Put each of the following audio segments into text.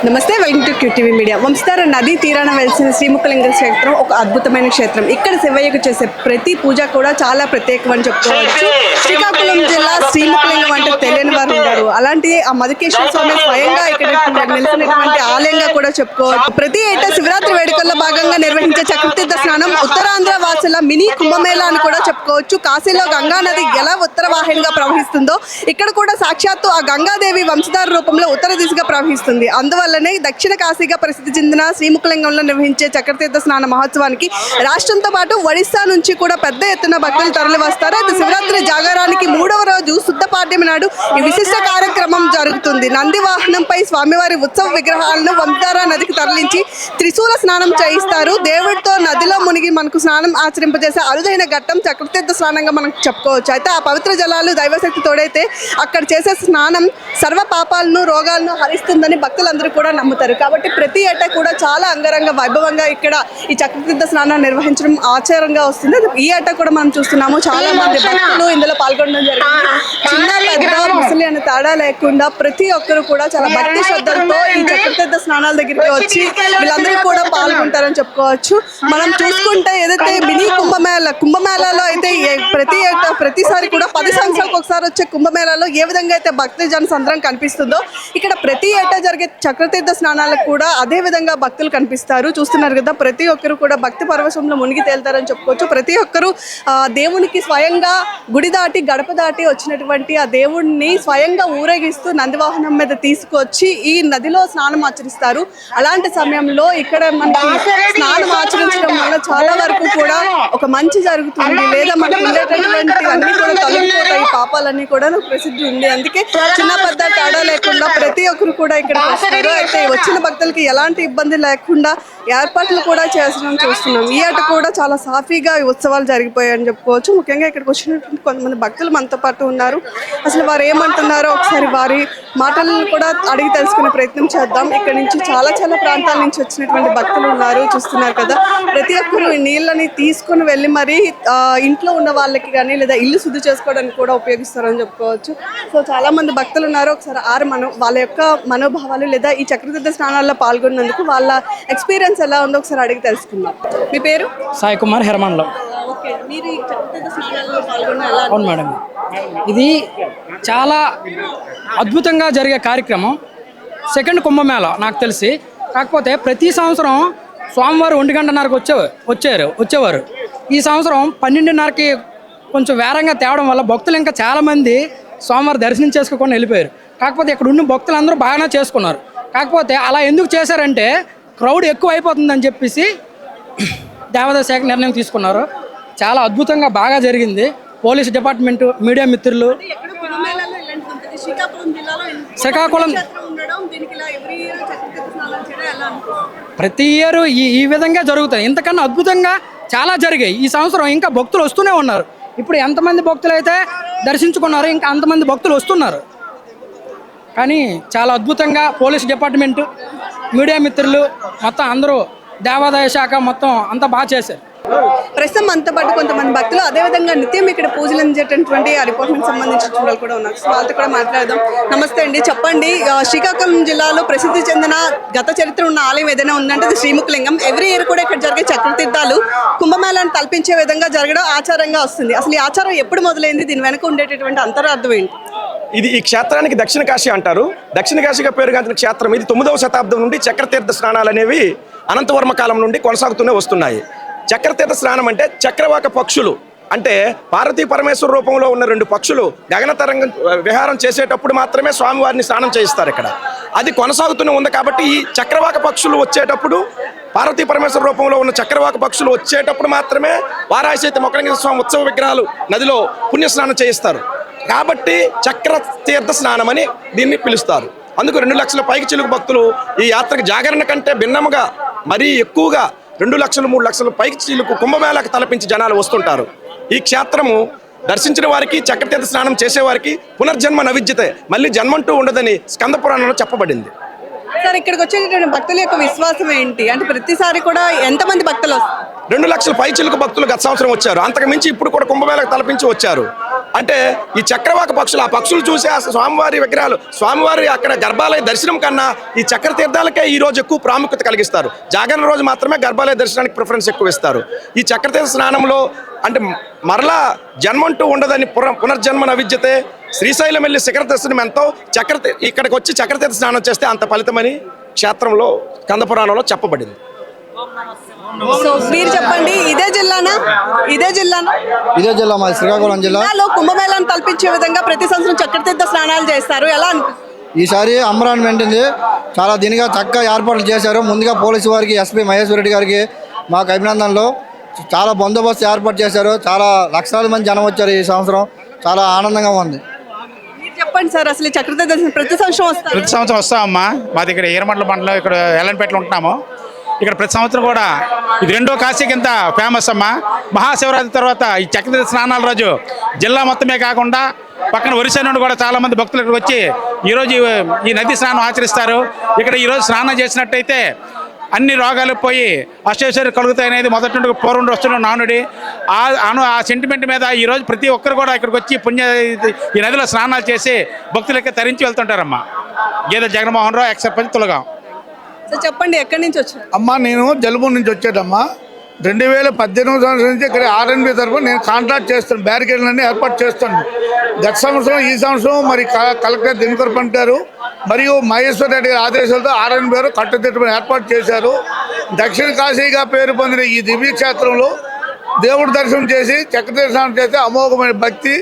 నమస్తే, welcome to QTV media. Vamsadhara నదీ తీరాన వెలిసిన శ్రీముఖలింగ క్షేత్రం ఒక అద్భుతమైన క్షేత్రం. ఇక్కడ శివయ్యకు చేసే ప్రతి పూజ కూడా చాలా ప్రత్యేకమని చెప్పుకోవచ్చు. శ్రీకాకుళం జిల్లా శ్రీముఖలింగం అంటే తెలియని వారు ఉన్నారు. అలాంటి ఆ మధుకేశ్వర స్వామి స్వయంగా ఇక్కడ నిలిచినటువంటి ఆలయంగా కూడా చెప్పుకోవచ్చు. ప్రతి ఏటా శివరాత్రి వేడుకల్లో భాగంగా నిర్వహించే చక్రతీర్థ స్నానం ఉత్తరాంధ్ర వాసుల మినీ కుంభమేళా అని కూడా చెప్పుకోవచ్చు. కాశీలో గంగా నది ఎలా ఉత్తర వాహినిగా ప్రవహిస్తుందో ఇక్కడ కూడా సాక్షాత్తు ఆ గంగాదేవి వంశధార రూపంలో ఉత్తర దిశగా ప్రవహిస్తుంది. అందువల్లనే దక్షిణ కాశీగా ప్రసిద్ధి చెందిన శ్రీముఖలింగంలో నిర్వహించే చక్రతీర్థ స్నాన మహోత్సవానికి రాష్ట్రంతో పాటు ఒడిశా నుంచి కూడా పెద్ద ఎత్తున భక్తులు తరలి వస్తారు. అయితే శివరాత్రి జాగారానికి 3వ రోజు శుద్ధ పాడ్యమి నాడు ఈ విశిష్ట కార్యక్రమం జరుగుతుంది. నంది వాహనంపై స్వామివారి ఉత్సవ విగ్రహాలను వంశధార నదికి తరలించి త్రిశూల స్నానం చేయిస్తారు. దేవుడితో నదిలో మునిగి మనకు స్నానం ఆచరింపజేసే అరుదైన ఘట్టం చక్రతీర్థ స్నానంగా మనం చెప్పుకోవచ్చు. అయితే ఆ పవిత్ర జలాలు దైవశక్తి తోడైతే అక్కడ చేసే స్నానం సర్వ పాపాలను రోగాలను హరిస్తుందని భక్తులందరూ కూడా నమ్ముతారు. కాబట్టి ప్రతి ఏటా కూడా చాలా అంగరంగ వైభవంగా ఇక్కడ ఈ చక్రతీర్థ స్నానాన్ని నిర్వహించడం ఆచారంగా వస్తుంది. ఈ ఏటా కూడా మనం చూస్తున్నాము, చాలా మంది భక్తులు ఇందులో పాల్గొనడం జరిగింది. చిన్న పెద్ద ముసలి అనే తేడా లేకుండా ప్రతి ఒక్కరు కూడా చాలా భక్తి శ్రద్ధలతో ఈ చక్రతీర్థ స్నానాల దగ్గరికి వచ్చి వీళ్ళందరూ కూడా పాల్గొంటారని చెప్పుకోవచ్చు. మనం చూసుకుంటే ఏదైతే మినీ కుంభమేళాలో అయితే ప్రతిసారి కూడా 10 సంవత్సరాలకు ఒకసారి వచ్చే కుంభమేళాలో ఏ విధంగా అయితే భక్తి జన సంద్రం కనిపిస్తుందో ఇక్కడ ప్రతి ఏటా జరిగే చక్రతీర్థ స్నానాలకు కూడా అదే విధంగా భక్తులు కనిపిస్తారు. చూస్తున్నారు కదా, ప్రతి ఒక్కరు కూడా భక్తి పరవశంలో మునిగి తేలుతారని చెప్పుకోవచ్చు. ప్రతి ఒక్కరు దేవునికి స్వయంగా గుడి దాటి గడప దాటి వచ్చినటువంటి ఆ దేవుడిని స్వయంగా ఊరేగిస్తూ నందివాహనం మీద తీసుకొచ్చి ఈ నదిలో స్నానం ఆచరిస్తారు. అలాంటి సమయంలో ఇక్కడ మనకి స్నానం ఆచరించడం వల్ల చాలా వరకు కూడా ఒక మంచి జరుగుతుంది, లేదా మనకు ఉండేటటువంటి అన్ని కూడా తొలగిపోతాయి, పాపాలన్నీ కూడా ప్రసిద్ధి ఉంది. అందుకే చిన్న పెద్ద తేడా లేకుండా ప్రతి ఒక్కరు కూడా ఇక్కడ వస్తారు. అయితే వచ్చిన భక్తులకి ఎలాంటి ఇబ్బంది లేకుండా ఏర్పాట్లు కూడా చేసడం చూస్తున్నాం. ఈ ఏట కూడా చాలా సాఫీగా ఈ ఉత్సవాలు జరిగిపోయాయని చెప్పుకోవచ్చు. ముఖ్యంగా ఇక్కడికి వచ్చినటువంటి కొంతమంది భక్తులు మనతో పాటు ఉన్నారు. అసలు వారు ఏమంటున్నారో ఒకసారి వారి మాటలను కూడా అడిగి తెలుసుకునే ప్రయత్నం చేద్దాం. ఇక్కడ నుంచి చాలా ప్రాంతాల నుంచి వచ్చినటువంటి భక్తులు ఉన్నారు, చూస్తున్నారు కదా. ప్రతి ఒక్కరు ఈ నీళ్ళని తీసుకుని వెళ్ళి మరి ఇంట్లో ఉన్న వాళ్ళకి కానీ లేదా ఇల్లు శుద్ధి చేసుకోవడానికి కూడా ఉపయోగిస్తారని చెప్పుకోవచ్చు. సో చాలా మంది భక్తులు ఉన్నారు. ఒకసారి వాళ్ళ యొక్క మనోభావాలు లేదా ఈ చక్రతీర్థ స్నానాల్లో పాల్గొన్నందుకు వాళ్ళ ఎక్స్పీరియన్స్ ఎలా ఉందో ఒకసారి అడిగి తెలుసుకుందాం. మీ పేరు? సాయి కుమార్, హెరమండలం. అవును మేడం, ఇది చాలా అద్భుతంగా జరిగే కార్యక్రమం. సెకండ్ కుంభమేళా నాకు తెలిసి. కాకపోతే ప్రతి సంవత్సరం స్వామివారు 1:30కు వచ్చేవారు. ఈ సంవత్సరం 12:30కి కొంచెం వేరంగా తేవడం వల్ల భక్తులు ఇంకా చాలామంది స్వామివారి దర్శనం చేసుకోకుండా వెళ్ళిపోయారు. కాకపోతే ఇక్కడ ఉన్న భక్తులందరూ బాగానే చేసుకున్నారు. కాకపోతే అలా ఎందుకు చేశారంటే క్రౌడ్ ఎక్కువ అయిపోతుందని చెప్పేసి దేవాదాయ శాఖ నిర్ణయం తీసుకున్నారు. చాలా అద్భుతంగా బాగా జరిగింది. పోలీస్ డిపార్ట్మెంటు, మీడియా మిత్రులు, శ్రీకాకుళం ప్రతి ఇయర్ ఈ విధంగా జరుగుతాయి. ఇంతకన్నా అద్భుతంగా చాలా జరిగాయి. ఈ సంవత్సరం ఇంకా భక్తులు వస్తూనే ఉన్నారు. ఇప్పుడు ఎంతమంది భక్తులు అయితే దర్శించుకున్నారు, ఇంకా అంతమంది భక్తులు వస్తున్నారు. కానీ చాలా అద్భుతంగా పోలీస్ డిపార్ట్మెంటు, మీడియా మిత్రులు మొత్తం అందరూ, దేవాదాయ శాఖ మొత్తం అంతా బాగా చేశారు. ప్రస్తుతం మనతో పాటు కొంతమంది భక్తులు అదేవిధంగా నిత్యం ఇక్కడ పూజలు అందించేటటువంటి ఆ డిపార్ట్మెంట్ సంబంధించిన వాళ్ళు కూడా ఉన్నారు. సో వాళ్ళతో కూడా మాట్లాడదాం. నమస్తే అండి, చెప్పండి, శ్రీకాకుళం జిల్లాలో ప్రసిద్ధి చెందిన గత చరిత్ర ఉన్న ఆలయం ఏదైనా ఉందంటే అది శ్రీముఖలింగం. ఎవ్రీ ఇయర్ కూడా ఇక్కడ జరిగే చక్రతీర్థాలు కుంభమేళాన్ని తలపించే విధంగా జరగడం ఆచారంగా వస్తుంది. అసలు ఈ ఆచారం ఎప్పుడు మొదలైంది, దీని వెనక ఉండేటటువంటి అంతరార్థం ఏంటి? ఈ క్షేత్రానికి దక్షిణ కాశీ అంటారు. దక్షిణ కాశీగా పేరుగాంచిన క్షేత్రం ఇది. 9వ శతాబ్దం నుండి చక్రతీర్థ స్నానాలు అనేవి అనంతవర్మ కాలం నుండి కొనసాగుతూనే వస్తున్నాయి. చక్రతీర్థ స్నానం అంటే చక్రవాక పక్షులు, అంటే పార్వతీ పరమేశ్వర రూపంలో ఉన్న 2 పక్షులు గగనతరంగం విహారం చేసేటప్పుడు మాత్రమే స్వామివారిని స్నానం చేయిస్తారు ఇక్కడ. అది కొనసాగుతూనే ఉంది. కాబట్టి ఈ చక్రవాక పక్షులు వచ్చేటప్పుడు, పార్వతీ పరమేశ్వర రూపంలో ఉన్న చక్రవాక పక్షులు వచ్చేటప్పుడు మాత్రమే వారాహిసహిత మొక్కలింగ స్వామి ఉత్సవ విగ్రహాలు నదిలో పుణ్యస్నానం చేయిస్తారు. కాబట్టి చక్రతీర్థ స్నానం అని దీన్ని పిలుస్తారు. అందుకు 2 లక్షల పైకి చిలుకు భక్తులు ఈ యాత్రకు జాగరణ కంటే భిన్నముగా మరీ ఎక్కువగా 2 లక్షలు 3 లక్షల పైకి చిలుకు కుంభమేళాకు తలపించి జనాలు వస్తుంటారు. ఈ క్షేత్రము దర్శించిన వారికి, చక్రతీర్థ స్నానం చేసేవారికి పునర్జన్మ నవిద్యతే, మళ్ళీ జన్మంటూ ఉండదని స్కంద పురాణంలో చెప్పబడింది. సార్, ఇక్కడికి వచ్చేటటువంటి భక్తుల యొక్క విశ్వాసం ఏంటి? అంటే ప్రతిసారి కూడా ఎంతమంది భక్తులు వస్తారు? 2 లక్షల పైచిలుకు భక్తులు గత సంవత్సరం వచ్చారు. అంతకు మించి ఇప్పుడు కూడా కుంభమేళాకు తలపించి వచ్చారు. అంటే ఈ చక్రవాక పక్షులు, ఆ పక్షులు చూసే ఆ స్వామివారి విగ్రహాలు, స్వామివారి అక్కడ గర్భాలయ దర్శనం కన్నా ఈ చక్ర తీర్థాలకే ఈ రోజు ఎక్కువ ప్రాముఖ్యత కలిగిస్తారు. జాగరణ రోజు మాత్రమే గర్భాలయ దర్శనానికి ప్రిఫరెన్స్ ఎక్కువ ఇస్తారు. ఈ చక్రతీర్థ స్నానంలో అంటే మరలా జన్మంటూ ఉండదని పునర్జన్మ నవిద్యతే, శ్రీశైలం వెళ్ళి శిఖర దర్శనం ఎంతో ఇక్కడికి వచ్చి చక్రతీర్థ స్నానం చేస్తే అంత ఫలితమని క్షేత్రంలో కందపురాణంలో చెప్పబడింది. సో మీరు చెప్పండి, ఇదే జిల్లానా? ఇదే జిల్లా మాది శ్రీకాకుళం జిల్లా. జిల్లాలో కుంభమేళాను తలపించే విధంగా ప్రతి సంవత్సరం చక్రతీర్థ స్నానాలు చేస్తారు. ఎలా అనిపిస్తుంది? ఈసారి అంబరాన్ వెంటింది చాలా దీనిగా చక్కగా ఏర్పాట్లు చేశారు. ముందుగా పోలీసు వారికి, ఎస్పీ మహేశ్వర రెడ్డి గారికి మాకు అభినందనలు. చాలా బందోబస్తు ఏర్పాటు చేశారు. చాలా లక్షలాది మంది జనం వచ్చారు ఈ సంవత్సరం. చాలా ఆనందంగా ఉంది. మీరు చెప్పండి సార్, అసలు ఈ చక్రతీర్థ దర్శనం ప్రతి సంవత్సరం వస్తారు? ప్రతి సంవత్సరం వస్తామమ్మా. మాది ఇక్కడ ఈరమండల మండలం, ఇక్కడ ఎల్లంపేటలో ఉంటున్నాము. ఇక్కడ ప్రతి సంవత్సరం కూడా ఇది రెండో కాశీ కింద ఫేమస్ అమ్మా. మహాశివరాత్రి తర్వాత ఈ చక్రతీర్థ స్నానాల రోజు జిల్లా మొత్తమే కాకుండా పక్కన ఒరిస్సా నుండి కూడా చాలా మంది భక్తులు ఇక్కడికి వచ్చి ఈరోజు ఈ నది స్నానం ఆచరిస్తారు. ఇక్కడ ఈరోజు స్నానం చేసినట్టయితే అన్ని రోగాలు పోయి అష్టైశ్వర్యం కలుగుతాయి అనేది మొదటి నుండి పూర్వం వస్తున్న నానుడి. ఆ సెంటిమెంట్ మీద ఈరోజు ప్రతి ఒక్కరు కూడా ఇక్కడికి వచ్చి ఈ నదిలో స్నానాలు చేసి భక్తులకి తరించి వెళ్తుంటారమ్మా. గీత జగన్మోహన్ రావు, ఎక్స్ సర్పంచ్ తులగాం. సార్ చెప్పండి, ఎక్కడి నుంచి వచ్చారు? అమ్మా నేను జలుబూరు నుంచి వచ్చాడమ్మా. 2018 సంవత్సరం నుంచి ఇక్కడ ఆర్ఎన్బి తరఫున నేను కాంట్రాక్ట్ చేస్తాను, బ్యారికేడ్లన్నీ ఏర్పాటు చేస్తాను. గత సంవత్సరం, ఈ సంవత్సరం మరి కలెక్టర్ దినకర్ పంట్ గారు మరియు మహేశ్వర్ రెడ్డి గారి ఆదేశాలతో ఆర్ఎన్బి గారు కట్టుదిట్టమైన ఏర్పాటు చేశారు. దక్షిణ కాశీగా పేరు పొందిన ఈ దివ్యక్షేత్రంలో దేవుడి దర్శనం చేసి చక్రతీర్థ స్నానం చేస్తే అమోఘమైన భక్తి,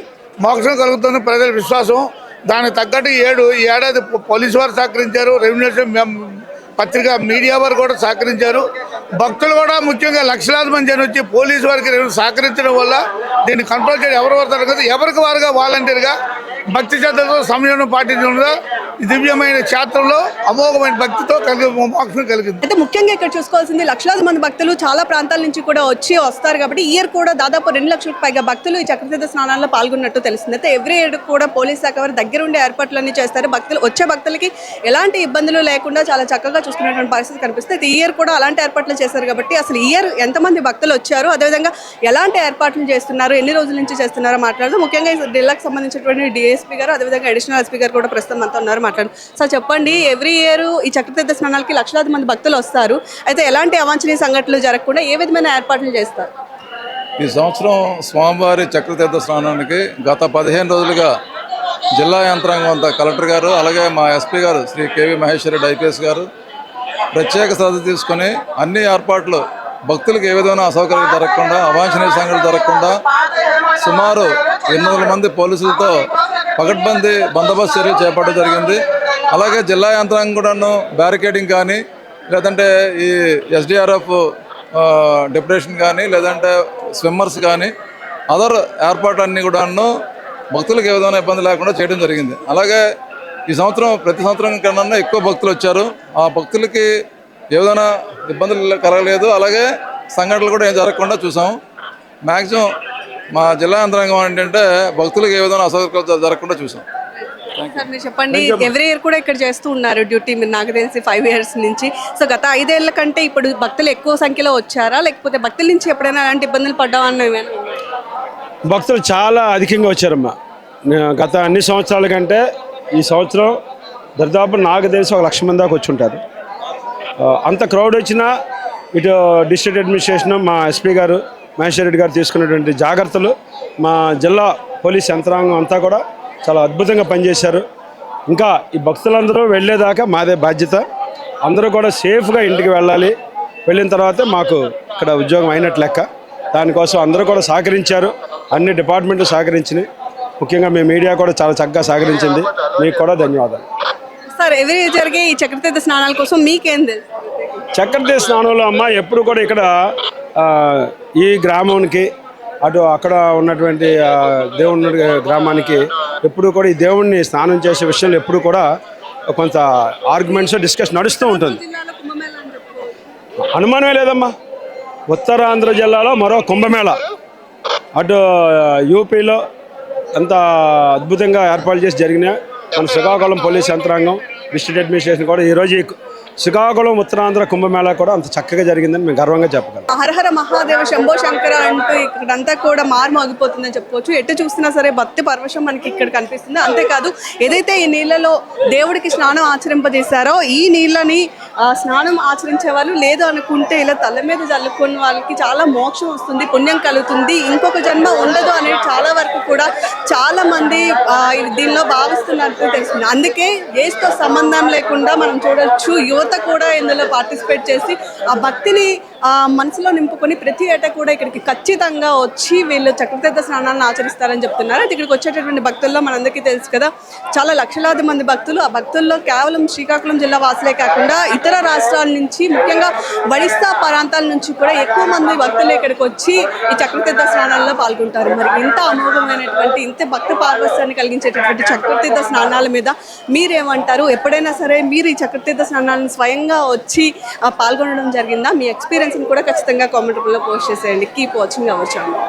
మోక్షం కలుగుతుంది ప్రజల విశ్వాసం. దానికి తగ్గట్టు ఈ ఏడాది పోలీసు వారు సహకరించారు, రెవెన్యూ పత్రిక మీడియా వారు కూడా సహకరించారు. భక్తులు కూడా ముఖ్యంగా లక్షలాది మంది జనం వచ్చి పోలీసు వారికి సహకరించడం వల్ల దీన్ని కంట్రోల్ చేయడం ఎవరు పడతారు కదా, ఎవరికి వారుగా వాలంటీర్గా భక్తి శ్రద్ధలతో సంయమనం పాటించడంలో దివ్యమైన క్షేత్రంలో అమోఘమైన భక్తితో మోక్షం కలిగింది. అయితే ముఖ్యంగా ఇక్కడ చూసుకోవాల్సింది లక్షలాది మంది భక్తులు చాలా ప్రాంతాల నుంచి కూడా వస్తారు కాబట్టి ఈ ఇయర్ కూడా దాదాపు 2 లక్షలకు పైగా భక్తులు ఈ చక్రతీర్థ స్నానాల్లో పాల్గొన్నట్టు తెలుస్తుంది. అయితే ఎవ్రీ ఇయర్ కూడా పోలీస్ శాఖ వారు దగ్గరుండే ఏర్పాట్లన్నీ చేస్తారు. వచ్చే భక్తులకి ఎలాంటి ఇబ్బందులు లేకుండా చాలా చక్కగా చూసుకునేటువంటి పరిస్థితి కనిపిస్తుంది. ఈ ఇయర్ కూడా అలాంటి ఏర్పాట్లు చేశారు కాబట్టి అసలు ఈ ఇయర్ ఎంతమంది భక్తులు వచ్చారు, అదేవిధంగా ఎలాంటి ఏర్పాట్లు చేస్తున్నారు, ఎన్ని రోజుల నుంచి చేస్తున్నారో మాట్లాడుతూ ముఖ్యంగా ఈ జిల్లాకు సంబంధించినటువంటి డిఎస్పీ గారు, అదేవిధంగా అడిషనల్ ఎస్పీ గారు కూడా ప్రస్తుతం అంతా ఉన్నారు మాట్లాడు. సార్ చెప్పండి, ఎవ్రీ ఇయర్ ఈ చక్రతీర్థ స్నానాలకి లక్షలాది మంది భక్తులు వస్తారు. అయితే ఎలాంటి అవాంఛనీయ సంఘటనలు జరగకుండా ఏ విధమైన ఏర్పాట్లు చేస్తారు? ఈ సంవత్సరం స్వామివారి చక్రతీర్థ స్నానానికి గత 15 రోజులుగా జిల్లా యంత్రాంగం అంతా, కలెక్టర్ గారు, అలాగే మా ఎస్పీ గారు శ్రీ కేవీ మహేశ్వర రెడ్డి ఐపీఎస్ గారు ప్రత్యేక శ్రద్ధ తీసుకొని అన్ని ఏర్పాట్లు భక్తులకు ఏ విధమైన అసౌకర్యం జరగకుండా, అవాంఛనీయ సంఘటనలు జరగకుండా సుమారు 800 మంది పోలీసులతో పకడ్బందీ బందోబస్తు చర్యలు చేపట్టడం జరిగింది. అలాగే జిల్లా యంత్రాంగం కూడాను బ్యారికేడింగ్ కానీ, లేదంటే ఈ ఎస్డిఆర్ఎఫ్ డెప్యుటేషన్ కానీ, లేదంటే స్విమ్మర్స్ కానీ, అదర్ ఏర్పాట్లన్నీ కూడాను భక్తులకు ఏ విధమైన ఇబ్బంది లేకుండా చేయడం జరిగింది. అలాగే ఈ సంవత్సరం ప్రతి సంవత్సరం కన్నా ఎక్కువ భక్తులు వచ్చారు. ఆ భక్తులకి ఏ విధమైన ఇబ్బందులు కలగలేదు. అలాగే సంఘటనలు కూడా ఏం జరగకుండా చూసాం. మ్యాక్సిమం మా జిల్లా యంత్రాంగం ఏంటంటే భక్తులకు ఏ విధమైన అసౌకర్యాలు జరగకుండా చూసాం. సార్ మీరు చెప్పండి, ఎవ్రీ ఇయర్ కూడా ఇక్కడ చేస్తూ ఉన్నారు డ్యూటీ, మీరు నాకు తెలిసి 5 years నుంచి. సో గత 5 ఏళ్ల కంటే ఇప్పుడు భక్తులు ఎక్కువ సంఖ్యలో వచ్చారా, లేకపోతే భక్తుల నుంచి ఎప్పుడైనా అలాంటి ఇబ్బందులు పడ్డామని? భక్తులు చాలా అధికంగా వచ్చారమ్మా. గత అన్ని సంవత్సరాల కంటే ఈ సంవత్సరం దాదాపు నాకు తెలిసి 1 లక్ష మంది దాకా వచ్చి ఉంటారు. అంత క్రౌడ్ వచ్చినా ఇటు డిస్ట్రిక్ట్ అడ్మినిస్ట్రేషన్, మా ఎస్పీ గారు మహేశ్వర రెడ్డి గారు తీసుకున్నటువంటి జాగ్రత్తలు, మా జిల్లా పోలీస్ యంత్రాంగం అంతా కూడా చాలా అద్భుతంగా పనిచేశారు. ఇంకా ఈ భక్తులందరూ వెళ్ళేదాకా మాదే బాధ్యత. అందరూ కూడా సేఫ్గా ఇంటికి వెళ్ళాలి. వెళ్ళిన తర్వాతే మాకు ఇక్కడ ఉద్యోగం అయినట్లు లెక్క. దానికోసం అందరూ కూడా సహకరించారు, అన్ని డిపార్ట్మెంట్లు సహకరించినాయి. ముఖ్యంగా మీ మీడియా కూడా చాలా చక్కగా సహకరించింది. మీకు కూడా ధన్యవాదాలు. సార్ ఎవ్రీ జరిగే ఈ చక్రతీర్థ స్నానాల కోసం మీకేం తెలుసు? చక్రతీర్థ స్నానంలో అమ్మ ఎప్పుడు కూడా ఇక్కడ ఈ గ్రామానికి అటు అక్కడ ఉన్నటువంటి దేవుని గ్రామానికి ఎప్పుడు కూడా ఈ దేవుణ్ణి స్నానం చేసే విషయంలో ఎప్పుడు కూడా కొంత ఆర్గ్యుమెంట్స్ డిస్కషన్ నడుస్తూ ఉంటుంది. అనుమానమే లేదమ్మా. ఉత్తరాంధ్ర జిల్లాలో మరో కుంభమేళ, అటు యూపీలో ఎంత అద్భుతంగా ఏర్పాటు చేసి జరిగినాయి. మన శ్రీకాకుళం పోలీస్ యంత్రాంగం, డిస్ట్రిక్ట్ అడ్మినిస్ట్రేషన్ కూడా ఈరోజు శ్రీకాకుళం ఉత్తరాంధ్ర కుంభమేళా కూడా అంత చక్కగా జరిగిందని మేము గర్వంగా చెప్పగలం. హరహర మహాదేవ శంభో శంకర అంటూ ఇక్కడంతా కూడా మారుమోగిపోతుందని చెప్పుకోవచ్చు. ఎటు చూసినా సరే భక్తి పరవశం మనకి ఇక్కడ కనిపిస్తుంది. అంతేకాదు ఏదైతే ఈ నీళ్ళలో దేవుడికి స్నానం ఆచరింపజేశారో ఈ నీళ్ళని స్నానం ఆచరించే వాళ్ళు లేదు అనుకుంటే ఇలా తల మీద జల్లుకున్న వాళ్ళకి చాలా మోక్షం వస్తుంది, పుణ్యం కలుగుతుంది, ఇంకొక జన్మ ఉండదు అనేది చాలా వరకు కూడా చాలా మంది దీనిలో భావిస్తున్నట్టు తెలుస్తుంది. అందుకే ఏజ్తో సంబంధం లేకుండా మనం చూడొచ్చు యువత కూడా ఇందులో పార్టిసిపేట్ చేసి ఆ భక్తిని మనసులో నింపుకొని ప్రతి ఏటా కూడా ఇక్కడికి ఖచ్చితంగా వచ్చి వీళ్ళు చక్రతీర్థ స్నానాలను ఆచరిస్తారని చెప్తున్నారు. ఇక్కడికి వచ్చేటటువంటి భక్తుల్లో మనందరికీ తెలుసు కదా, చాలా లక్షలాది మంది భక్తులు. ఆ భక్తుల్లో కేవలం శ్రీకాకుళం జిల్లా వాసులే కాకుండా ఇతర రాష్ట్రాల నుంచి, ముఖ్యంగా ఒడిస్సా ప్రాంతాల నుంచి కూడా ఎక్కువ మంది భక్తులు ఇక్కడికి వచ్చి ఈ చక్రతీర్థ స్నానాల్లో పాల్గొంటారు. మరి ఇంత అమోఘమైనటువంటి ఇంత భక్తి పార్వస్యాన్ని కలిగించేటటువంటి చక్రతీర్థ స్నానాల మీద మీరేమంటారు? ఎప్పుడైనా సరే మీరు ఈ చక్రతీర్థ స్నానాలను స్వయంగా వచ్చి పాల్గొనడం జరిగిందా? మీ ఎక్స్పీరియన్స్ కూడా ఖచ్చితంగా కామెంట్ రూపంలో పోస్ట్ చేసేయండి. Keep watching our channel.